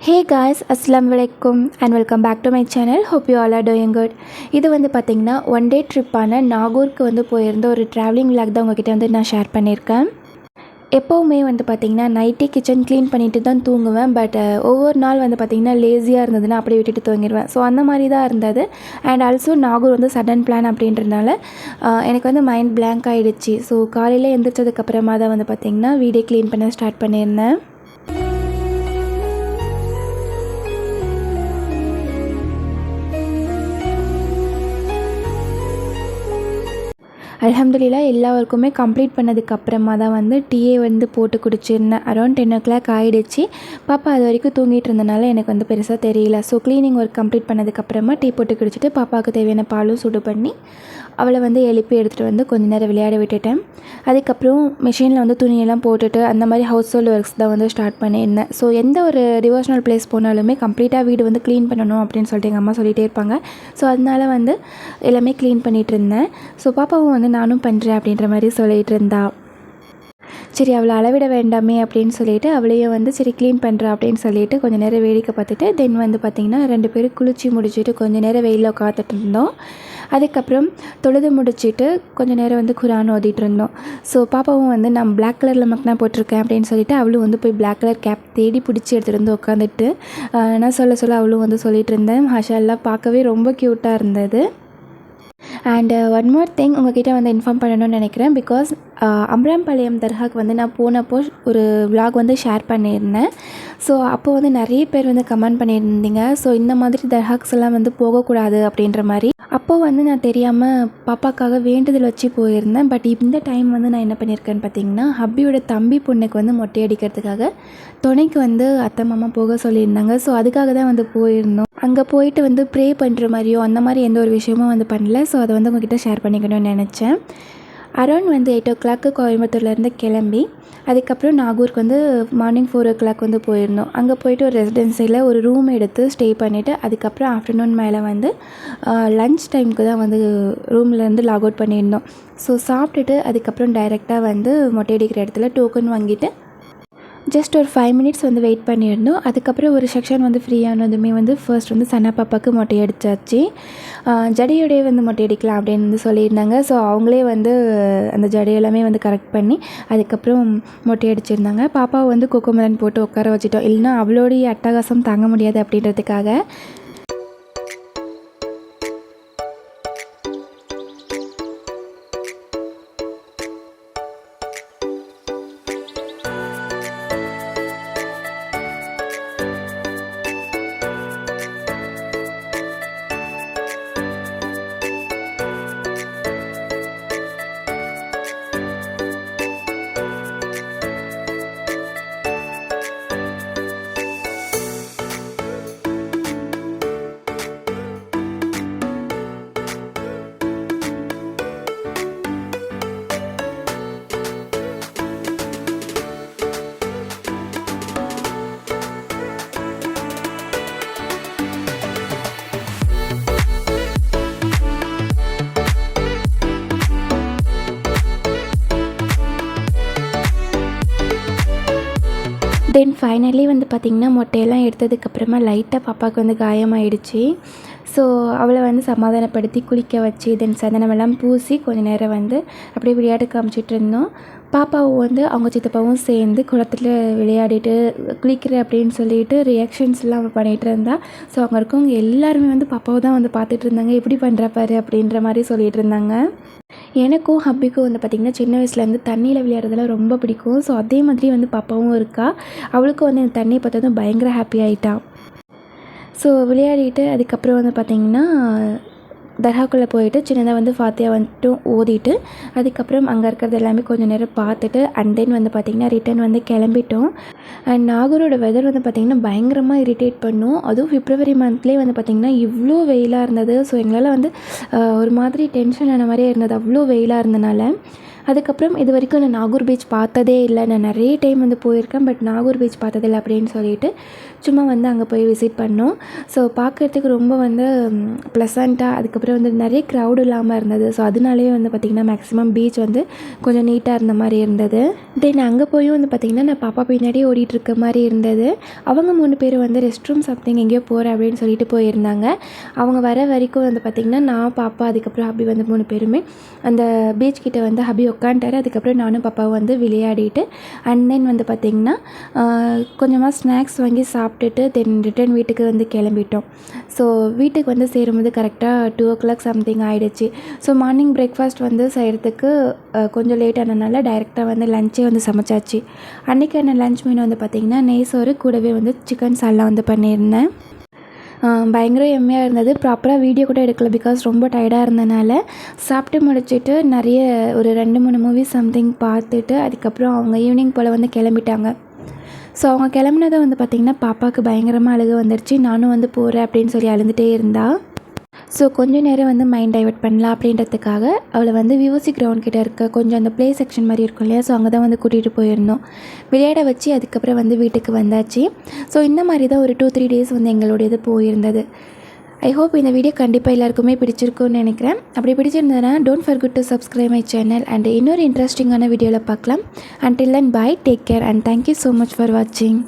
Hey guys, Assalamu alaikum and welcome back to my channel. Hope you all are doing good. இது வந்து பார்த்திங்கன்னா one day ட்ரிப்பான நாகூருக்கு வந்து போயிருந்த ஒரு ட்ராவலிங் விளாக் தான் உங்ககிட்ட வந்து நான் ஷேர் பண்ணியிருக்கேன். எப்போவுமே வந்து பார்த்திங்கன்னா நைட்டே கிச்சன் க்ளீன் பண்ணிவிட்டு தான் தூங்குவேன். பட் ஒவ்வொரு நாள் வந்து பார்த்திங்கன்னா லேசியாக இருந்ததுன்னா அப்படியே விட்டுட்டு தூங்கிடுவேன். ஸோ அந்த மாதிரி தான் இருந்தது. அண்ட் ஆல்சோ நாகூர் வந்து சடன் பிளான் அப்படின்றதுனால எனக்கு வந்து மைண்ட் பிளாங்க் ஆகிடுச்சு. ஸோ காலையில் எழுந்திரிச்சதுக்கப்புறமா தான் வந்து பார்த்திங்கன்னா வீடே க்ளீன் பண்ண ஸ்டார்ட் பண்ணியிருந்தேன். அல்ஹம்துலில்லாஹ் எல்லா ஒர்க்குமே கம்ப்ளீட் பண்ணதுக்கப்புறமா தான் வந்து டீயே வந்து போட்டு குடிச்சிருந்தேன். அரௌண்ட் 10 o'clock ஆகிடுச்சு. பாப்பா அது வரைக்கும் தூங்கிட்டு இருந்தனால எனக்கு வந்து பெருசாக தெரியல. ஸோ க்ளீனிங் ஒர்க் கம்ப்ளீட் பண்ணதுக்கப்புறமா டீ போட்டு குடிச்சிட்டு பாப்பாவுக்கு தேவையான பாலும் சுடு பண்ணி அவளை வந்து எழுப்பி எடுத்துகிட்டு வந்து கொஞ்சம் நேரம் விளையாட விட்டுட்டேன். அதுக்கப்புறம் மிஷினில் வந்து துணியெல்லாம் போட்டுட்டு அந்த மாதிரி ஹவுஸ் ஹோல்ட் ஒர்க்ஸ் தான் வந்து ஸ்டார்ட் பண்ணியிருந்தேன். ஸோ எந்த ஒரு டிவோஷனல் பிளேஸ் போனாலுமே கம்ப்ளீட்டாக வீடு வந்து க்ளீன் பண்ணணும் அப்படின்னு சொல்லிட்டு எங்கள் அம்மா சொல்லிகிட்டே இருப்பாங்க. ஸோ அதனால வந்து எல்லாமே க்ளீன் பண்ணிகிட்டு இருந்தேன். ஸோ பாப்பாவும் வந்து நானும் பண்ணுறேன் அப்படின்ற மாதிரி சொல்லிகிட்டு இருந்தா. சரி அவளை அளவிட வேண்டாமே அப்படின்னு சொல்லிட்டு அவளையும் வந்து சரி க்ளீன் பண்ணுறா அப்படின்னு சொல்லிட்டு கொஞ்சம் நேரம் வேடிக்கை பார்த்துட்டு தென் வந்து பார்த்திங்கன்னா 2 பேரும் குளிச்சு முடிச்சுட்டு கொஞ்சம் நேரம் வெயிலில் உட்காந்துட்டு இருந்தோம். அதுக்கப்புறம் தொழுது முடிச்சுட்டு கொஞ்சம் நேரம் வந்து குரான் ஓதிட்டு இருந்தோம். ஸோ பாப்பாவும் வந்து நான் பிளாக் கலரில் மக்கனா போட்டிருக்கேன் அப்படின்னு சொல்லிட்டு அவளும் வந்து போய் பிளாக் கலர் கேப் தேடி பிடிச்சி எடுத்துகிட்டு வந்து உட்காந்துட்டு நான் சொல்ல அவளும் வந்து சொல்லிகிட்டு இருந்தேன். மாஷா அல்லாஹ் பார்க்கவே ரொம்ப க்யூட்டாக இருந்தது. அண்ட் ஒன் மோர் திங் உங்கள்கிட்ட வந்து இன்ஃபார்ம் பண்ணணும்னு நினைக்கிறேன். பிகாஸ் அம்ராம்பாளையம் தர்காக்கு வந்து நான் போனப்போ ஒரு விலாக் வந்து ஷேர் பண்ணியிருந்தேன். ஸோ அப்போது வந்து நிறைய பேர் வந்து கமெண்ட் பண்ணியிருந்தீங்க. ஸோ இந்த மாதிரி தர்காக்ஸ் எல்லாம் வந்து போகக்கூடாது அப்படின்ற மாதிரி. அப்போது வந்து நான் தெரியாமல் பாப்பாக்காக வேண்டுதல் வச்சு போயிருந்தேன். பட் இந்த டைம் வந்து நான் என்ன பண்ணியிருக்கேன்னு பார்த்தீங்கன்னா ஹப்பியோட தம்பி பொண்ணுக்கு வந்து மொட்டை அடிக்கிறதுக்காக துணைக்கு வந்து அத்தை மாமா போக சொல்லியிருந்தாங்க. ஸோ அதுக்காக தான் வந்து போயிருந்தோம். அங்கே போயிட்டு வந்து ப்ரே பண்ணுற மாதிரியோ அந்த மாதிரி எந்த ஒரு விஷயமும் வந்து பண்ணல. ஸோ அதை வந்து உங்கள்கிட்ட ஷேர் பண்ணிக்கணும்னு நினச்சேன். அரௌண்ட் வந்து 8 o'clock கோயம்புத்தூர்லேருந்து கிளம்பி அதுக்கப்புறம் நாகூருக்கு வந்து மார்னிங் 4 o'clock வந்து போயிருந்தோம். அங்கே போயிட்டு ஒரு ரெசிடென்சியில் ஒரு ரூம் எடுத்து ஸ்டே பண்ணிவிட்டு அதுக்கப்புறம் ஆஃப்டர்நூன் மேலே வந்து லன்ச் டைமுக்கு தான் வந்து ரூம்லேருந்து லாக் அவுட் பண்ணியிருந்தோம். ஸோ சாப்பிட்டுட்டு அதுக்கப்புறம் டைரெக்டாக வந்து மொட்டை அடிக்கிற இடத்துல டோக்கன் வாங்கிட்டு ஜஸ்ட் ஒரு 5 minutes வந்து வெயிட் பண்ணியிருந்தோம். அதுக்கப்புறம் ஒரு செக்ஷன் வந்து ஃப்ரீயானதுமே வந்து ஃபர்ஸ்ட் வந்து சன்னா பாப்பாவுக்கு மொட்டை அடித்தாச்சு. ஜடையோடையே வந்து மொட்டை அடிக்கலாம் அப்படின்னு வந்து சொல்லியிருந்தாங்க. ஸோ அவங்களே வந்து அந்த ஜடையெல்லாமே வந்து கரெக்ட் பண்ணி அதுக்கப்புறம் மொட்டை அடிச்சிருந்தாங்க. பாப்பாவை வந்து கொக்கோமலன் போட்டு உட்கார வச்சுட்டோம். இல்லைனா அவளோடைய அட்டகாசம் தாங்க முடியாது அப்படின்றதுக்காக. தென் ஃபைனலி வந்து பார்த்திங்கன்னா மொட்டையெல்லாம் எடுத்ததுக்கப்புறமா லைட்டாக பாப்பாவுக்கு வந்து காயமாகிடுச்சு. ஸோ அவளை வந்து சமாதானப்படுத்தி குளிக்க வச்சு தென் சந்தனமெல்லாம் பூசி கொஞ்சம் நேரம் வந்து அப்படியே விளையாட்டு காமிச்சிட்டு இருந்தோம். பாப்பாவும் வந்து அவங்க சித்தப்பாவும் சேர்ந்து குளத்தில் விளையாடிட்டு குளிக்கிற அப்படின்னு சொல்லிட்டு ரியாக்ஷன்ஸ்லாம் அவள் பண்ணிகிட்டு இருந்தா. ஸோ அங்கே இருக்கவங்க எல்லாருமே வந்து பாப்பாவை தான் வந்து பார்த்துட்டு இருந்தாங்க. எப்படி பண்ணுறா பாரு அப்படின்ற மாதிரி சொல்லிகிட்டு இருந்தாங்க. எனக்கும் ஹப்பிக்கும் வந்து பார்த்திங்கன்னா சின்ன வயசுலேருந்து தண்ணியில் விளையாடுறதுலாம் ரொம்ப பிடிக்கும். ஸோ அதே மாதிரி வந்து பாப்பாவும் இருக்கா. அவளுக்கும் வந்து இந்த தண்ணியை பார்த்ததும் பயங்கர ஹாப்பி ஆகிட்டான். ஸோ விளையாடிட்டு அதுக்கப்புறம் வந்து பார்த்திங்கன்னா தர்காக்குள்ளே போயிட்டு சின்னதாக வந்து ஃபாத்தியா வந்துட்டு ஓதிட்டு அதுக்கப்புறம் அங்கே இருக்கிறது எல்லாமே கொஞ்சம் நேரம் பார்த்துட்டு அண்ட் தென் வந்து பார்த்திங்கன்னா ரிட்டன் வந்து கிளம்பிட்டோம். அண்ட் நாகூரோட வெதர் வந்து பார்த்திங்கன்னா பயங்கரமாக இரிட்டேட் பண்ணும். அதுவும் பிப்ரவரி மந்த்லேயே வந்து பார்த்திங்கன்னா இவ்வளோ வெயிலாக இருந்தது. ஸோ எங்களால் வந்து ஒரு மாதிரி டென்ஷன் ஆன மாதிரியே இருந்தது அவ்வளோ வெயிலாக இருந்தனால. அதுக்கப்புறம் இது வரைக்கும் நான் நாகூர் பீச் பார்த்ததே இல்லை. நான் நிறைய டைம் வந்து போயிருக்கேன். பட் நாகூர் பீச் பார்த்ததில்லை அப்படின்னு சொல்லிட்டு சும்மா வந்து அங்கே போய் விசிட் பண்ணோம். ஸோ பார்க்குறதுக்கு ரொம்ப வந்து ப்ளசண்ட்டாக, அதுக்கப்புறம் வந்து நிறைய க்ரௌட் இல்லாமல் இருந்தது. ஸோ அதனாலேயே வந்து பார்த்திங்கன்னா மேக்ஸிமம் பீச் வந்து கொஞ்சம் நீட்டாக இருந்த மாதிரி இருந்தது. தென் அங்கே போயும் வந்து பார்த்திங்கன்னா நான் பாப்பா பின்னாடியே ஓடிட்டுருக்க மாதிரி இருந்தது. அவங்க 3 பேர் வந்து ரெஸ்ட் ரூம் சம்திங் எங்கேயோ போகிறேன் அப்படின்னு சொல்லிட்டு போயிருந்தாங்க. அவங்க வர வரைக்கும் வந்து பார்த்திங்கன்னா நான், பாப்பா, அதுக்கப்புறம் ஹபி வந்து 3 பேருமே அந்த பீச் கிட்ட வந்து ஹபி உட்காந்துட்டாரு. அதுக்கப்புறம் நானும் பாப்பாவும் வந்து விளையாடிட்டு அண்ட் தென் வந்து பார்த்திங்கன்னா கொஞ்சமாக ஸ்நாக்ஸ் வாங்கி சாப்பிட்டுட்டு தென் ரிட்டன் வீட்டுக்கு வந்து கிளம்பிட்டோம். ஸோ வீட்டுக்கு வந்து சேரும்போது கரெக்டாக 2 o'clock சம்திங் ஆகிடுச்சு. ஸோ மார்னிங் பிரேக்ஃபாஸ்ட் வந்து செய்கிறதுக்கு கொஞ்சம் லேட் ஆனதுனால டைரெக்டாக வந்து லஞ்சே வந்து சமைச்சாச்சு. அன்றைக்கான லஞ்ச் மெனு வந்து பார்த்திங்கன்னா நெய் சோறு கூடவே வந்து சிக்கன் சால்னா வந்து பண்ணியிருந்தேன். பயங்கர எம்மையாக இருந்தது. ப்ராப்பராக வீடியோ கூட எடுக்கல, பிகாஸ் ரொம்ப டயர்டாக இருந்தனால. சாப்பிட்டு முடிச்சுட்டு நிறைய ஒரு 2-3 மூவிஸ் சம்திங் பார்த்துட்டு அதுக்கப்புறம் அவங்க ஈவினிங் போல் வந்து கிளம்பிட்டாங்க. ஸோ அவங்க கிளம்புனதை வந்து பார்த்திங்கன்னா பாப்பாவுக்கு பயங்கரமாக அழுக வந்துடுச்சு. நானும் வந்து போகிறேன் அப்படின்னு சொல்லி அழுதுகிட்டே இருந்தா. ஸோ கொஞ்சம் நேரம் வந்து மைண்ட் டைவர்ட் பண்ணலாம் அப்படின்றதுக்காக அவளை வந்து விஓசி கிரவுண்ட் கிட்டே இருக்க கொஞ்சம் அந்த ப்ளே செக்ஷன் மாதிரி இருக்கும் இல்லையா, ஸோ அங்கே தான் வந்து கூட்டிகிட்டு போயிருந்தோம். விளையாட வச்சு அதுக்கப்புறம் வந்து வீட்டுக்கு வந்தாச்சு. ஸோ இந்த மாதிரி தான் ஒரு 2-3 டேஸ் வந்து எங்களுடையது போயிருந்தது. ஐ ஹோப் இந்த வீடியோ கண்டிப்பாக எல்லாருக்குமே பிடிச்சிருக்குன்னு நினைக்கிறேன். அப்படி பிடிச்சிருந்ததுன்னா don't forget to subscribe my channel and இன்னொரு இன்ட்ரெஸ்டிங்கான வீடியோவில் பார்க்கலாம். Until then bye, take care and thank you so much for வாட்சிங்.